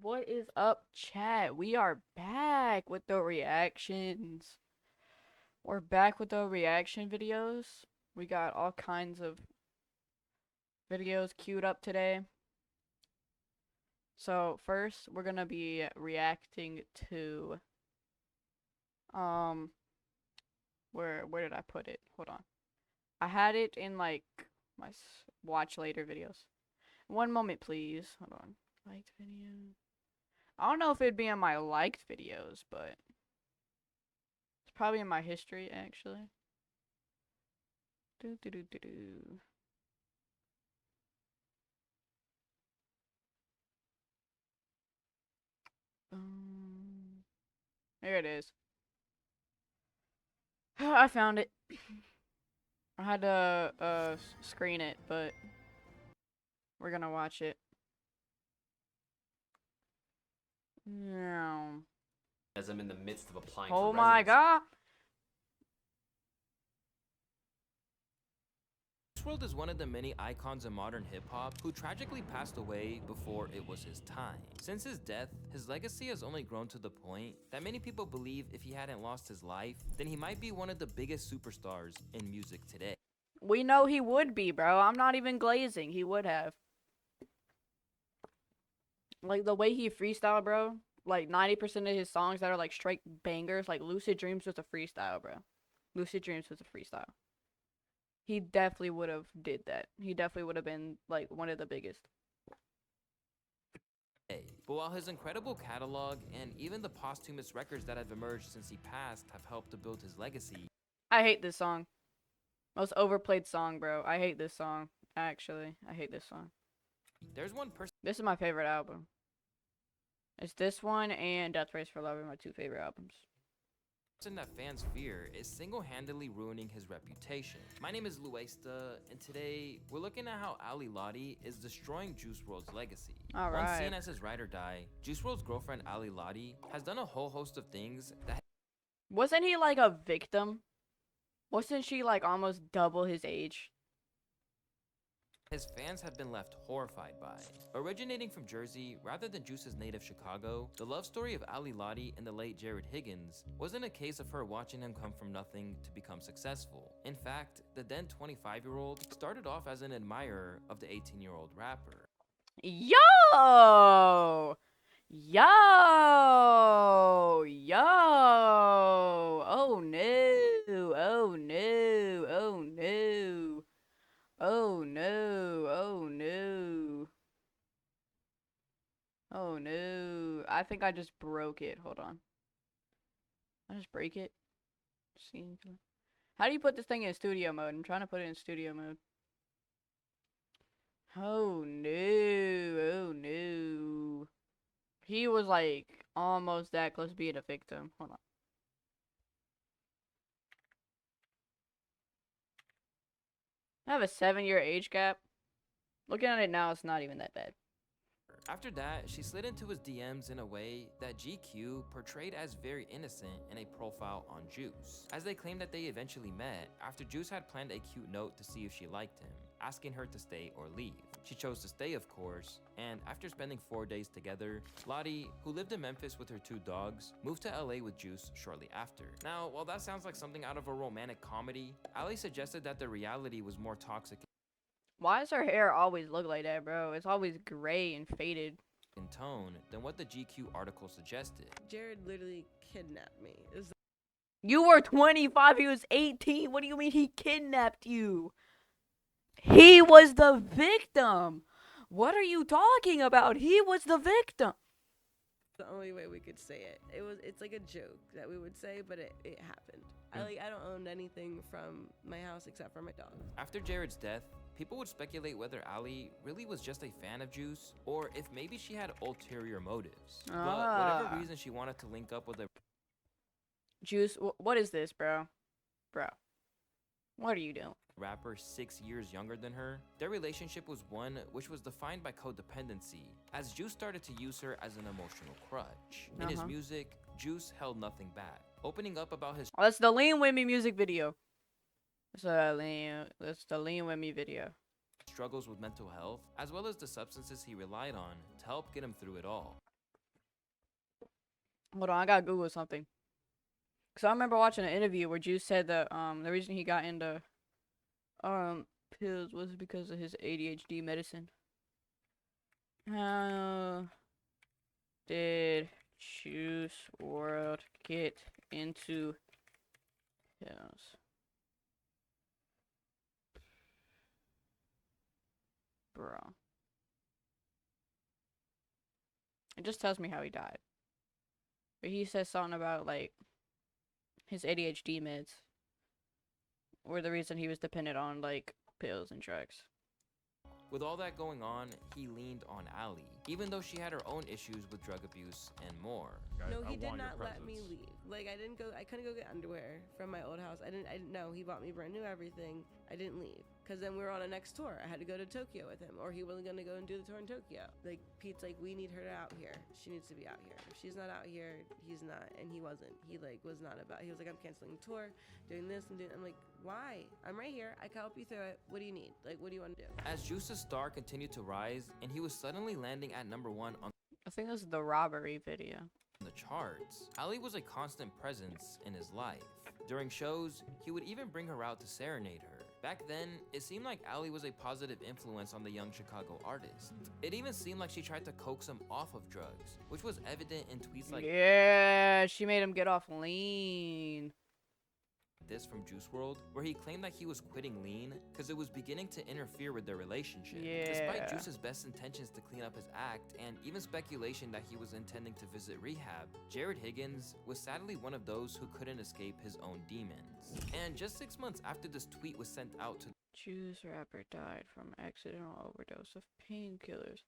What is up, chat? We are back with the reactions. We're back with the reaction videos. We got all kinds of videos queued up today. So, first, we're gonna be reacting to, where did I put it? Hold on. I had it in, like, my watch later videos. One moment, please. Hold on. Liked video. I don't know if it'd be in my liked videos, but it's probably in my history, actually. Do do do do do. There it is. I found it. I had to screen it, but we're gonna watch it. Yeah. As I'm in the midst of applying Oh for my residency. god. Juice WRLD is one of the many icons of modern hip-hop who tragically passed away before it was his time. Since his death, his legacy has only grown to the point that many people believe if he hadn't lost his life, then he might be one of the biggest superstars in music today. We know he would be, bro. I'm not even glazing. He would have. Like, the way he freestyled, bro. Like, 90% of his songs that are, like, straight bangers. Like, Lucid Dreams was a freestyle, bro. Lucid Dreams was a freestyle. He definitely would have did that. He definitely would have been, like, one of the biggest. But while his incredible catalog and even the posthumous records that have emerged since he passed have helped to build his legacy, I hate this song. Most overplayed song, bro. I hate this song. Actually, I hate this song. there's one person This is my favorite album. It's this one and Death Race for Love are my two favorite albums. that fans fear is single-handedly ruining his reputation. My name is Luesta, and today we're looking at how Ali Lottie is destroying Juice WRLD's legacy. All Once right. seen as his ride or die, Juice WRLD's girlfriend Ali Lottie has done a whole host of things that Wasn't he like a victim? Wasn't she like almost double his age? his fans have been left horrified by. Originating from Jersey rather than Juice's native Chicago, the love story of Ali Lottie and the late Jared Higgins wasn't a case of her watching him come from nothing to become successful. In fact, the then 25-year-old started off as an admirer of the 18-year-old rapper. Yo! Yo! Yo! Oh no! Oh no! Oh no! Oh no! Oh no! Oh no! I think I just broke it. Hold on. I just break it. See? How do you put this thing in studio mode? I'm trying to put it in studio mode. Oh no! Oh no! He was like almost that close to being a victim. Hold on. I have a 7-year age gap. Looking at it now, it's not even that bad. After that, she slid into his DMs in a way that GQ portrayed as very innocent in a profile on Juice, as they claimed that they eventually met after Juice had planned a cute note to see if she liked him, asking her to stay or leave. She chose to stay, of course, and after spending 4 days together, Lottie, who lived in Memphis with her 2 dogs, moved to LA with Juice shortly after. Now, while that sounds like something out of a romantic comedy, Ali suggested that the reality was more toxic Why does her hair always look like that, bro? It's always gray and faded. in tone than what the GQ article suggested. Jared literally kidnapped me. You were 25, he was 18. What do you mean he kidnapped you? He was the victim. What are you talking about? He was the victim. The only way we could say it. It's like a joke that we would say, but it happened. I don't own anything from my house except for my dog. After Jared's death, people would speculate whether Ali really was just a fan of Juice, or if maybe she had ulterior motives. But whatever reason she wanted to link up with a Juice, what is this, bro? Bro, what are you doing? rapper 6 years younger than her, their relationship was one which was defined by codependency, as Juice started to use her as an emotional crutch. In his music, Juice held nothing back, opening up about his Oh, that's the Lean With Me music video. That's the Lean With Me video. struggles with mental health, as well as the substances he relied on to help get him through it all. Hold on, I gotta Google something. Cause I remember watching an interview where Juice said that the reason he got into pills was because of his ADHD medicine. How did Juice WRLD get into pills? Bro. It just tells me how he died. But he says something about like his ADHD meds were the reason he was dependent on like pills and drugs. With all that going on, he leaned on Ali, even though she had her own issues with drug abuse and more. No, he did not let me leave. Like I couldn't go get underwear from my old house. I didn't know. He bought me brand new everything. I didn't leave. Cause then we were on a next tour. I had to go to Tokyo with him, or he wasn't gonna go and do the tour in Tokyo. Like Pete's like, we need her out here. She needs to be out here. If she's not out here, he's not. And he wasn't. He like was not about. He was like, I'm canceling the tour, doing this and doing. I'm like, why? I'm right here. I can help you through it. What do you need? Like, what do you want to do? As Juice's star continued to rise, and he was suddenly landing at #1 on I think this is the robbery video. the charts, Ali was a constant presence in his life. During shows, he would even bring her out to serenade her. Back then, it seemed like Ali was a positive influence on the young Chicago artist. It even seemed like she tried to coax him off of drugs, which was evident in tweets like Yeah, she made him get off lean. this from Juice WRLD, where he claimed that he was quitting lean because it was beginning to interfere with their relationship. Yeah. Despite Juice's best intentions to clean up his act and even speculation that he was intending to visit rehab, Jared Higgins was sadly one of those who couldn't escape his own demons. And just 6 months after this tweet was sent out to Juice rapper died from accidental overdose of painkillers.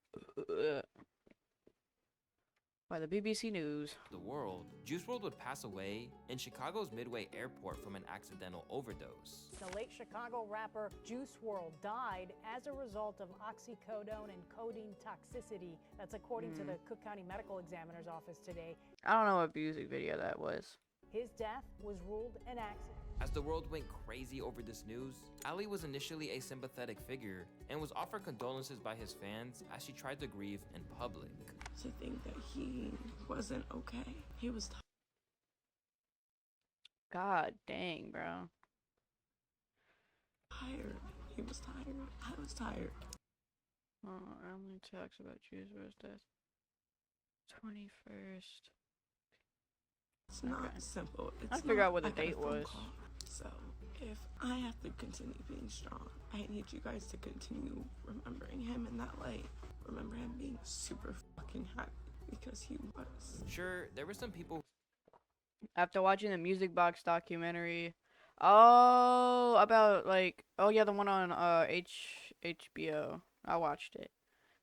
By the BBC News. the world, Juice WRLD would pass away in Chicago's Midway Airport from an accidental overdose. The late Chicago rapper Juice WRLD died as a result of oxycodone and codeine toxicity. That's according to the Cook County Medical Examiner's office today. I don't know what music video that was. His death was ruled an accident. As the world went crazy over this news, Ali was initially a sympathetic figure and was offered condolences by his fans as she tried to grieve in public. To think that he wasn't okay. He was God dang, bro. tired. He was tired. I was tired. Oh, Emily talks about Juice WRLD's death. 21st. It's not Okay. simple. It's I figure not- out what the I got a date phone was. call. So if I have to continue being strong, I need you guys to continue remembering him in that light. Remember him being super fucking happy because he was. Sure, there were some people After watching the Music Box documentary. Oh, about like, oh yeah, the one on HBO. I watched it.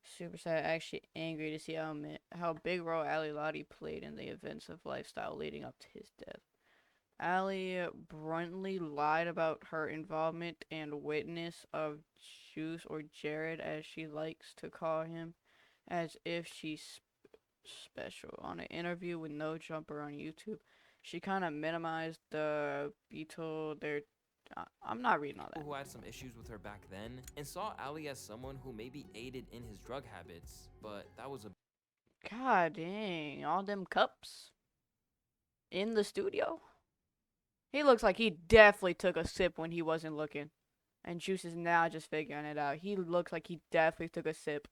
Super sad, actually angry to see how big role Ali Lottie played in the events of lifestyle leading up to his death. Ali bluntly lied about her involvement and witness of Juice, or Jared as she likes to call him, as if she's special. On an interview with No Jumper on YouTube, she kind of minimized the Beatle. I'm not reading all that. who had some issues with her back then and saw Ali as someone who maybe aided in his drug habits, but that was a God dang, all them cups in the studio? He looks like he definitely took a sip when he wasn't looking. And Juice is now just figuring it out. He looks like he definitely took a sip.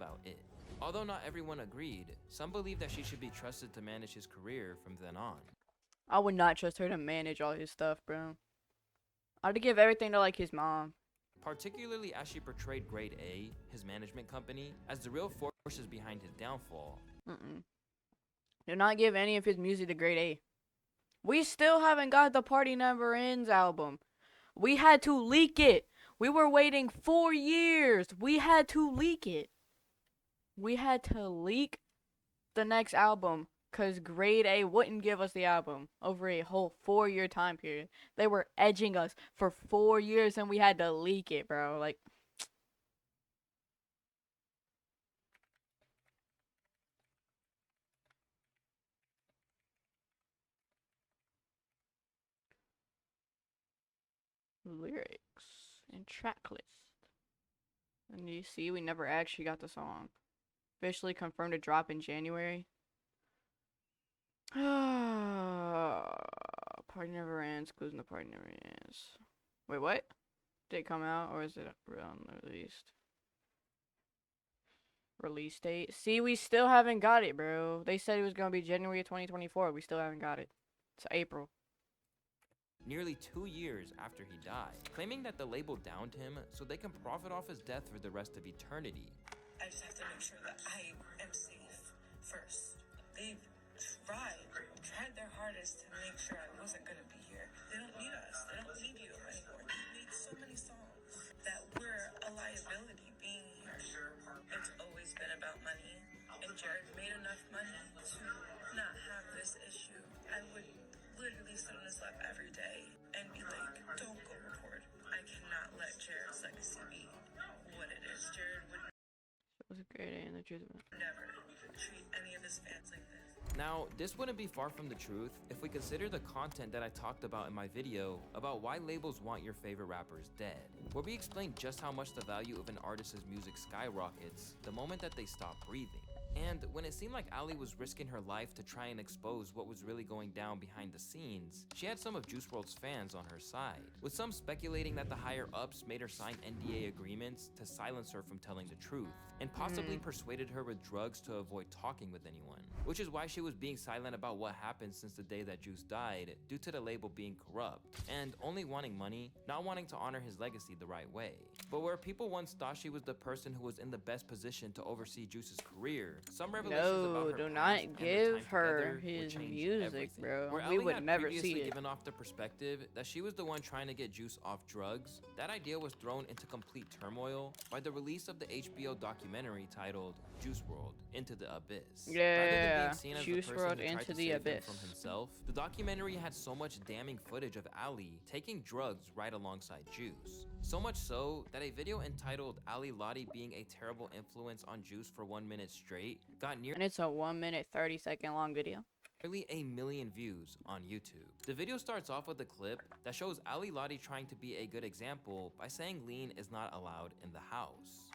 about it. Although not everyone agreed, some believe that she should be trusted to manage his career from then on. I would not trust her to manage all his stuff, bro. I'd give everything to like his mom. Particularly as she portrayed Grade A, his management company, as the real forces behind his downfall. Do not give any of his music to Grade A. We still haven't got the Party Never Ends album. We had to leak it. We were waiting 4 years. We had to leak it. We had to leak the next album because Grade A wouldn't give us the album over a whole 4-year time period. They were edging us for 4 years and we had to leak it, bro. Like, lyrics and track list. And you see, we never actually got the song. Officially confirmed to drop in January. Party never ends. Clues in the party never ends. Wait, what? Did it come out or is it released? Release date. See, we still haven't got it, bro. They said it was gonna be January of 2024. We still haven't got it. It's April. Nearly 2 years after he died, claiming that the label downed him so they can profit off his death for the rest of eternity. I just have to make sure that I am safe first. They've tried their hardest to make sure I wasn't gonna be here. They don't need us. They don't need you anymore. We made so many songs that we're a liability being here. It's always been about money, and Jared made enough money to not have this issue. I would literally sit on his lap every day and be like, don't go record. I cannot let Jared's legacy be what it is. Jared would It was a great day in the truth of it. never treat any of his fans like this. Now, this wouldn't be far from the truth if we consider the content that I talked about in my video about why labels want your favorite rappers dead, where we explain just how much the value of an artist's music skyrockets the moment that they stop breathing. And when it seemed like Ali was risking her life to try and expose what was really going down behind the scenes, she had some of Juice WRLD's fans on her side, with some speculating that the higher-ups made her sign NDA agreements to silence her from telling the truth, and possibly persuaded her with drugs to avoid talking with anyone, which is why she was being silent about what happened since the day that Juice died, due to the label being corrupt, and only wanting money, not wanting to honor his legacy the right way. But where people once thought she was the person who was in the best position to oversee Juice's career, some revelations about her No, do past not and their give time her together would his change music, everything. bro. Where We Ali would had never previously see it. given off the perspective that she was the one trying to get Juice off drugs, that idea was thrown into complete turmoil by the release of the HBO documentary titled Juice WRLD: Into the Abyss. Rather than Yeah, being seen as Juice the person WRLD who tried Into to the save Abyss. him from himself, the documentary had so much damning footage of Ali taking drugs right alongside Juice. So much so that a video entitled Ali Lottie being a terrible influence on Juice for 1 minute straight got And it's a 1 minute 30-second long video. nearly 1 million views on YouTube. The video starts off with a clip that shows Ali Lottie trying to be a good example by saying lean is not allowed in the house.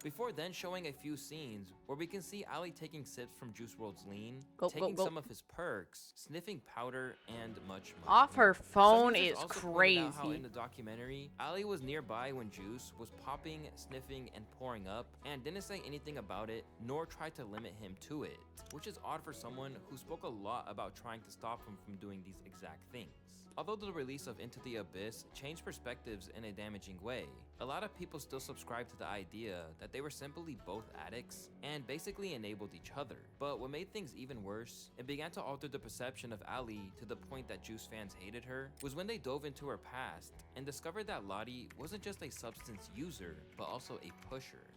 Before then showing a few scenes where we can see Ali taking sips from Juice WRLD's lean, Go, taking go. some of his perks, sniffing powder, and much more. Off her Some phone users is also pointed out how crazy. in the documentary, Ali was nearby when Juice was popping, sniffing, and pouring up, and didn't say anything about it, nor tried to limit him to it, which is odd for someone who spoke a lot about trying to stop him from doing these exact things. Although the release of Into the Abyss changed perspectives in a damaging way, a lot of people still subscribe to the idea that they were simply both addicts and basically enabled each other. But what made things even worse, and began to alter the perception of Ali to the point that Juice fans hated her, was when they dove into her past and discovered that Lottie wasn't just a substance user, but also a pusher.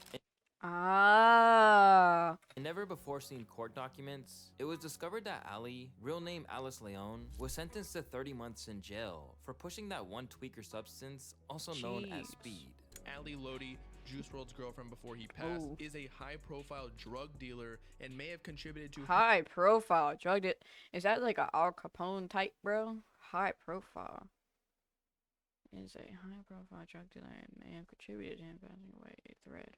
Ah. In never before seen court documents, it was discovered that Ali, real name Alice Leon, was sentenced to 30 months in jail for pushing that one tweaker substance, also known as Jeez. speed. Ali Lottie, Juice WRLD's girlfriend before he passed, Oh. is a high-profile drug dealer and may have contributed to High profile drug it. Is that like a Al Capone type, bro? High profile. Is a high profile drug dealer and may have contributed to him passing away. A thread.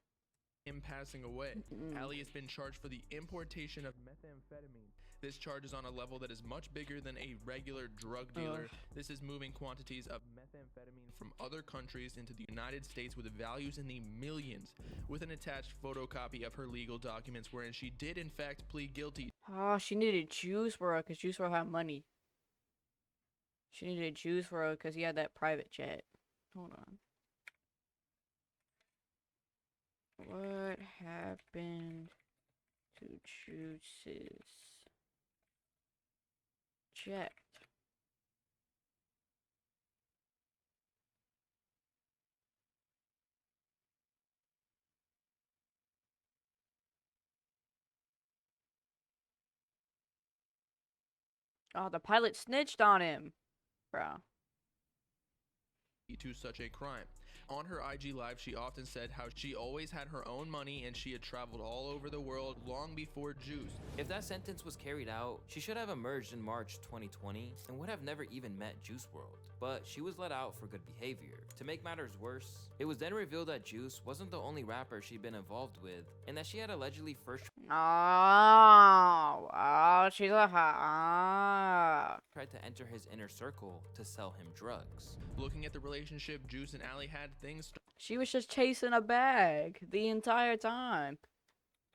him passing away. Mm. Ali has been charged for the importation of methamphetamine. This charge is on a level that is much bigger than a regular drug dealer. This is moving quantities of methamphetamine from other countries into the United States with values in the millions, with an attached photocopy of her legal documents wherein she did in fact plead guilty. Oh, she needed Juice WRLD because Juice WRLD had money. She needed Juice WRLD because he had that private jet. Hold on. What happened to Juice's jet? Oh, the pilot snitched on him. Bro. To such a crime. On her IG live, she often said how she always had her own money and she had traveled all over the world long before Juice. If that sentence was carried out, she should have emerged in March 2020 and would have never even met Juice WRLD. But she was let out for good behavior. To make matters worse, it was then revealed that Juice wasn't the only rapper she'd been involved with, and that she had allegedly first She's a hot. tried to enter his inner circle to sell him drugs. Looking at the relationship Juice and Ali had, things She was just chasing a bag the entire time.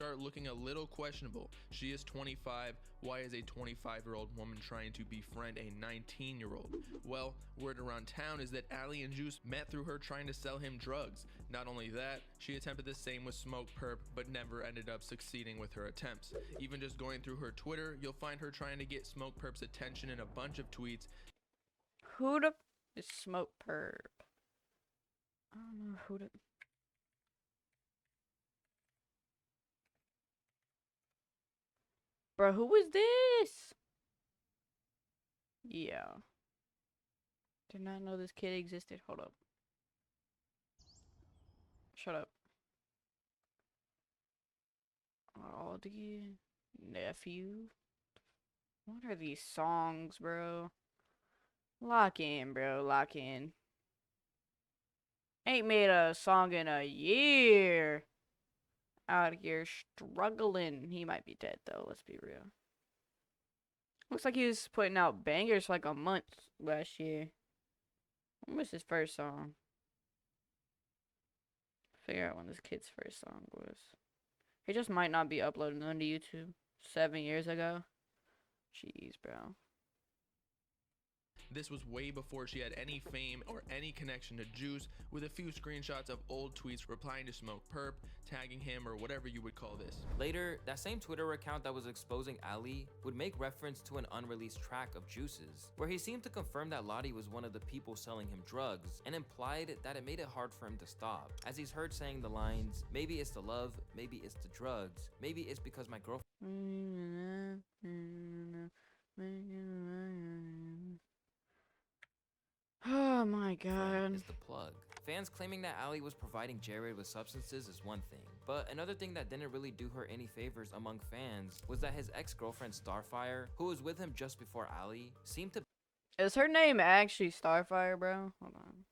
start looking a little questionable. She is 25. Why is a 25-year-old woman trying to befriend a 19-year-old? Well, word around town is that Ali and Juice met through her trying to sell him drugs. Not only that, she attempted the same with Smoke Perp, but never ended up succeeding with her attempts. Even just going through her Twitter, you'll find her trying to get Smoke Perp's attention in a bunch of tweets. Who the is Smoke Perp? I don't know who the. Bro, who is this? Yeah. Did not know this kid existed. Hold up. Shut up. WRLD nephew. What are these songs, bro? Lock in, bro. Lock in. Ain't made a song in a year. Out here struggling. He might be dead though, let's be real. Looks like he was putting out bangers for like a month last year. When was his first song? Figure out when this kid's first song was. He just might not be uploading onto YouTube 7 years ago. Jeez, bro. This was way before she had any fame or any connection to Juice, with a few screenshots of old tweets replying to Smoke Perp, tagging him, or whatever you would call this. Later, that same Twitter account that was exposing Ali would make reference to an unreleased track of Juice's, where he seemed to confirm that Lottie was one of the people selling him drugs, and implied that it made it hard for him to stop, as he's heard saying the lines, "Maybe it's the love, maybe it's the drugs, maybe it's because my girlfriend Oh my god. is the plug." Fans claiming that Ali was providing Jared with substances is one thing, but another thing that didn't really do her any favors among fans was that his ex-girlfriend Starfire, who was with him just before Ali, seemed to Is her name actually Starfire, bro? Hold on.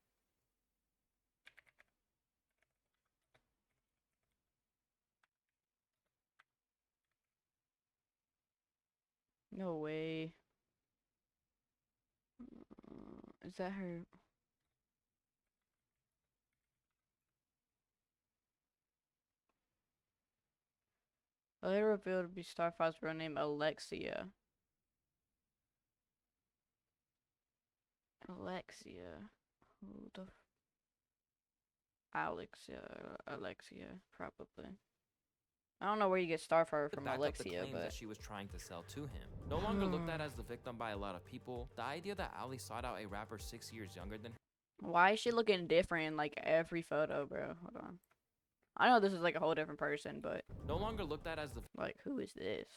No way. Is that her? Later revealed to be Starfire's real name, Alexia. Alexia. Who the? Alexia, probably. I don't know where you get Starfire from, back up the Alexia, claims but that she was trying to sell to him. No longer looked at as the victim by a lot of people, the idea that Ali sought out a rapper 6 years younger than her why is she looking different in like every photo, bro? Hold on. I know this is like a whole different person, but no longer looked at as the like, who is this?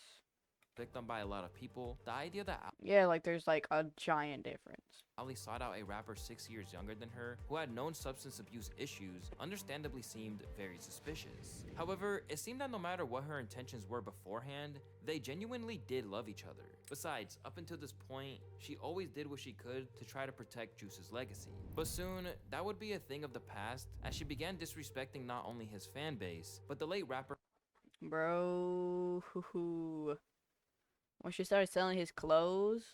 victim by a lot of people, the idea that Yeah, like there's like a giant difference. Ali sought out a rapper 6 years younger than her who had known substance abuse issues understandably seemed very suspicious. However, it seemed that no matter what her intentions were beforehand, they genuinely did love each other. Besides, up until this point, she always did what she could to try to protect Juice's legacy. But soon, that would be a thing of the past as she began disrespecting not only his fan base, but the late rapper Bro, when she started selling his clothes.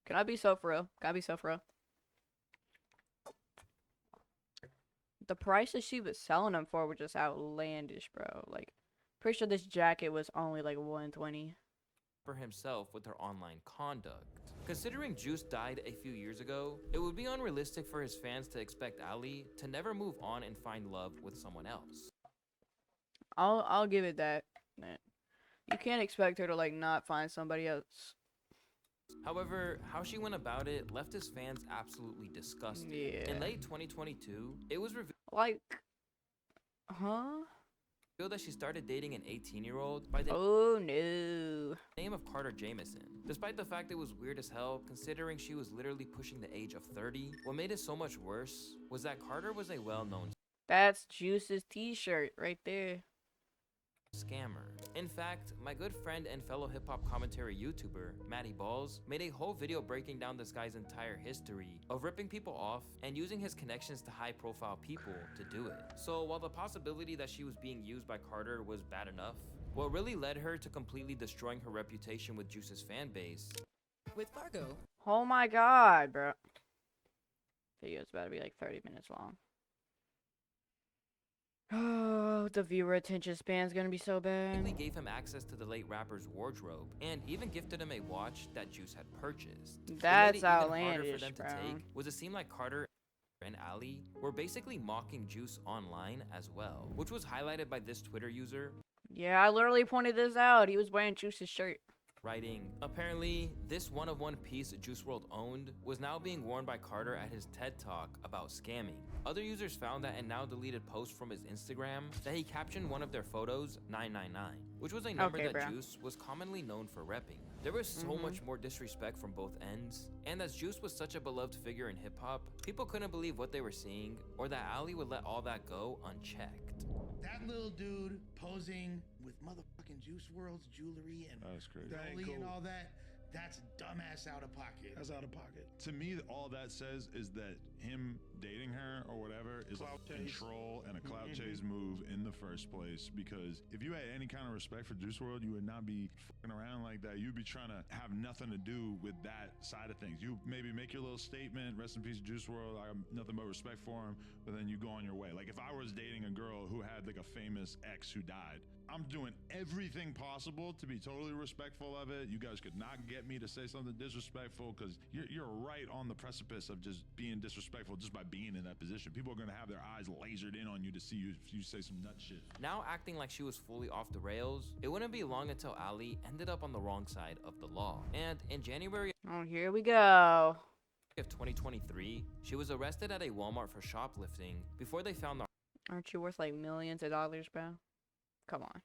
Can I be so for real? Can I be so for real? The prices she was selling them for were just outlandish, bro. Like, pretty sure this jacket was only like $120. for himself with her online conduct. Considering Juice died a few years ago, it would be unrealistic for his fans to expect Ali to never move on and find love with someone else. I'll give it that. You can't expect her to like not find somebody else. However, how she went about it left his fans absolutely disgusted. Yeah. In late 2022, it was revealed Like, huh? that she started dating an 18-year-old by the Oh no. name of Carter Jamison. Despite the fact it was weird as hell, considering she was literally pushing the age of 30, what made it so much worse was that Carter was a well-known That's Juice's t-shirt right there. scammer. In fact, my good friend and fellow hip-hop commentary YouTuber, Matty Balls, made a whole video breaking down this guy's entire history of ripping people off and using his connections to high-profile people to do it. So while the possibility that she was being used by Carter was bad enough, what really led her to completely destroying her reputation with Juice's fan base With Fargo, Oh my god, bro. Video's about to be like 30 minutes long. Oh, the viewer attention span's gonna be so bad. likely gave him access to the late rapper's wardrobe and even gifted him a watch that Juice had purchased. What made That's it even harder for outlandish, them to bro. take was it seemed like Carter and Ali were basically mocking Juice online as well, which was highlighted by this Twitter user Yeah, I literally pointed this out. He was wearing Juice's shirt. writing, apparently, this one-of-one piece Juice WRLD owned was now being worn by Carter at his TED Talk about scamming. Other users found that and now deleted posts from his Instagram that he captioned one of their photos 999, which was a number Okay, that bro. Juice was commonly known for repping. There was so much more disrespect from both ends, and as Juice was such a beloved figure in hip-hop, people couldn't believe what they were seeing or that Ali would let all that go unchecked. That little dude posing with motherfucking Juice WRLD's jewelry and That's crazy. Dolly That ain't and cool. all that, that's dumbass out of pocket. That's out of pocket. To me, all that says is that him dating her or whatever is Clout a chase. control and a clout chase move in the first place. Because if you had any kind of respect for Juice WRLD, you would not be fucking around like that. You'd be trying to have nothing to do with that side of things. You maybe make your little statement, rest in peace, Juice WRLD. I have nothing but respect for him. But then you go on your way. Like if I was dating a girl who had like a famous ex who died, I'm doing everything possible to be totally respectful of it. You guys could not get me to say something disrespectful because you're right on the precipice of just being disrespectful just by being in that position. People are going to have their eyes lasered in on you to see you if you say some nut shit. Now acting like she was fully off the rails, it wouldn't be long until Ali ended up on the wrong side of the law. And in January Oh, here we go. of 2023, she was arrested at a Walmart for shoplifting before they found the Aren't you worth like millions of dollars, bro? Come on.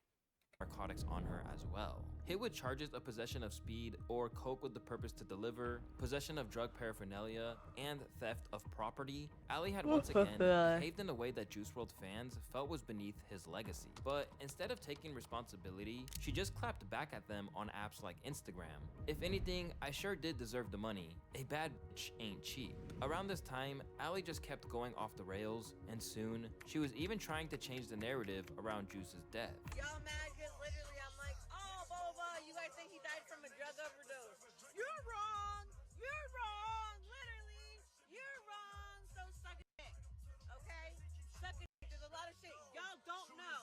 narcotics on her as well. Hit with charges of possession of speed or coke with the purpose to deliver, possession of drug paraphernalia, and theft of property, Ali had once again behaved in a way that Juice WRLD fans felt was beneath his legacy. But instead of taking responsibility, she just clapped back at them on apps like Instagram. If anything, I sure did deserve the money. A bad bitch ain't cheap. Around this time, Ali just kept going off the rails, and soon, she was even trying to change the narrative around Juice's death. Y'all mad because literally I'm like, oh, blah, blah, blah. You guys think he died from a drug overdose. You're wrong. You're wrong. Literally, you're wrong. So suck a dick. Okay? Suck a dick. There's a lot of shit y'all don't know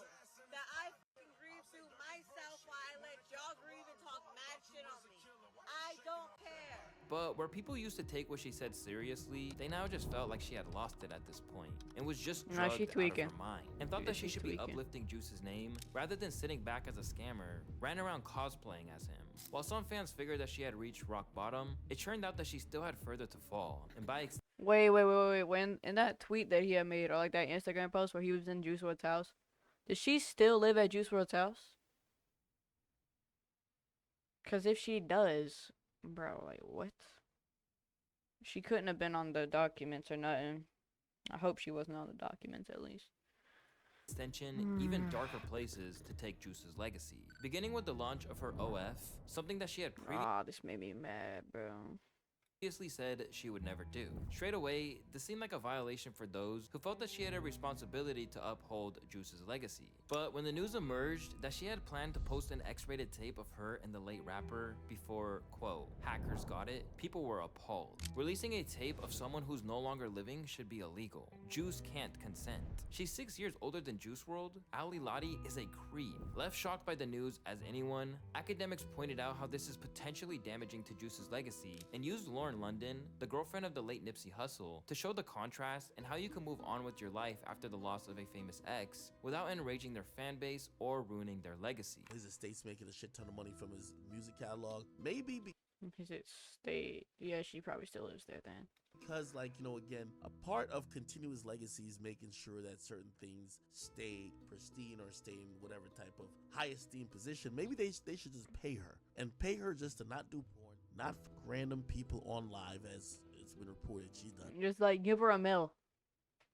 that I fucking grieve through myself while I let y'all grieve and talk mad shit on me. I don't care. But where people used to take what she said seriously, they now just felt like she had lost it at this point and was just No, drugged she out of tweaking. her mind and thought Yeah, that she she's should be tweaking. uplifting Juice's name rather than sitting back as a scammer, ran around cosplaying as him. While some fans figured that she had reached rock bottom, it turned out that she still had further to fall, and by Wait. When in that tweet that he had made, or like that Instagram post where he was in Juice WRLD's house, does she still live at Juice WRLD's house? Cause if she does, bro, like what? She couldn't have been on the documents or nothing. I hope she wasn't on the documents at least. extension, even darker places to take Juice's legacy. Beginning with the launch of her OF, something that she had Ah, this made me mad, bro. previously said she would never do. Straight away, this seemed like a violation for those who felt that she had a responsibility to uphold Juice's legacy. But when the news emerged that she had planned to post an X-rated tape of her and the late rapper before, quote, hackers got it, people were appalled. Releasing a tape of someone who's no longer living should be illegal. Juice can't consent. She's 6 years older than Juice WRLD. Ali Lottie is a creep. Left shocked by the news as anyone, academics pointed out how this is potentially damaging to Juice's legacy and used Lauren London, the girlfriend of the late Nipsey Hussle, to show the contrast and how you can move on with your life after the loss of a famous ex without enraging their fan base or ruining their legacy. His estate's making a shit ton of money from his music catalog. Maybe His state. Yeah, she probably still lives there then. because, like, you know, again, a part of continuous legacy is making sure that certain things stay pristine or stay in whatever type of high esteem position. Maybe they should just pay her and pay her just to not do porn, not fuck random people on live, as it's been reported she's done. Just like give her a mill.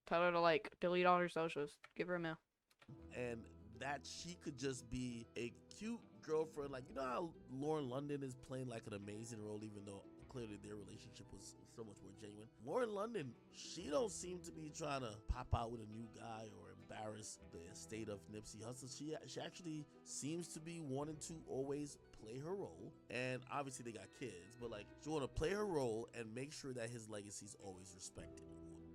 Tell her to like delete all her socials. Give her a mill. And that she could just be a cute girlfriend. Like, you know how Lauren London is playing like an amazing role, even though clearly their relationship was so much more genuine. Lauren London, she don't seem to be trying to pop out with a new guy or embarrass the estate of Nipsey Hussle. She actually seems to be wanting to always play her role. And obviously they got kids, but like, she want to play her role and make sure that his legacy is always respected.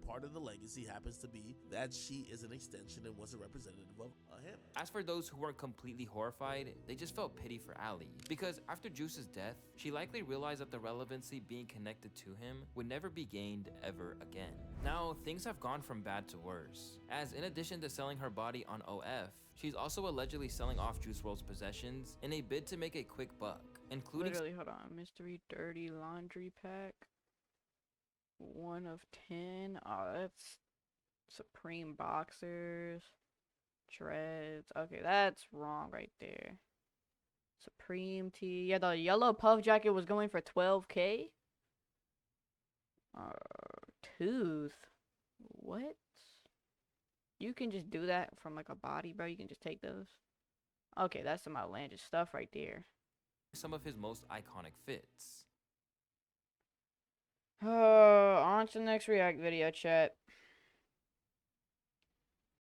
Part of the legacy happens to be that she is an extension and was a representative of him. As for those who weren't completely horrified, they just felt pity for Ali, because after Juice's death, she likely realized that the relevancy being connected to him would never be gained ever again. Now, things have gone from bad to worse, as in addition to selling her body on OF, she's also allegedly selling off Juice WRLD's possessions in a bid to make a quick buck, including— Literally, hold on. Mystery Dirty Laundry Pack. 1 of 10. Oh, that's Supreme Boxers. Dreads. Okay, that's wrong right there. Supreme Tee. Yeah, the yellow puff jacket was going for 12K. Tooth. What? You can just do that from like a body, bro. You can just take those. Okay, that's some outlandish stuff right there. some of his most iconic fits. On to the next React video, chat.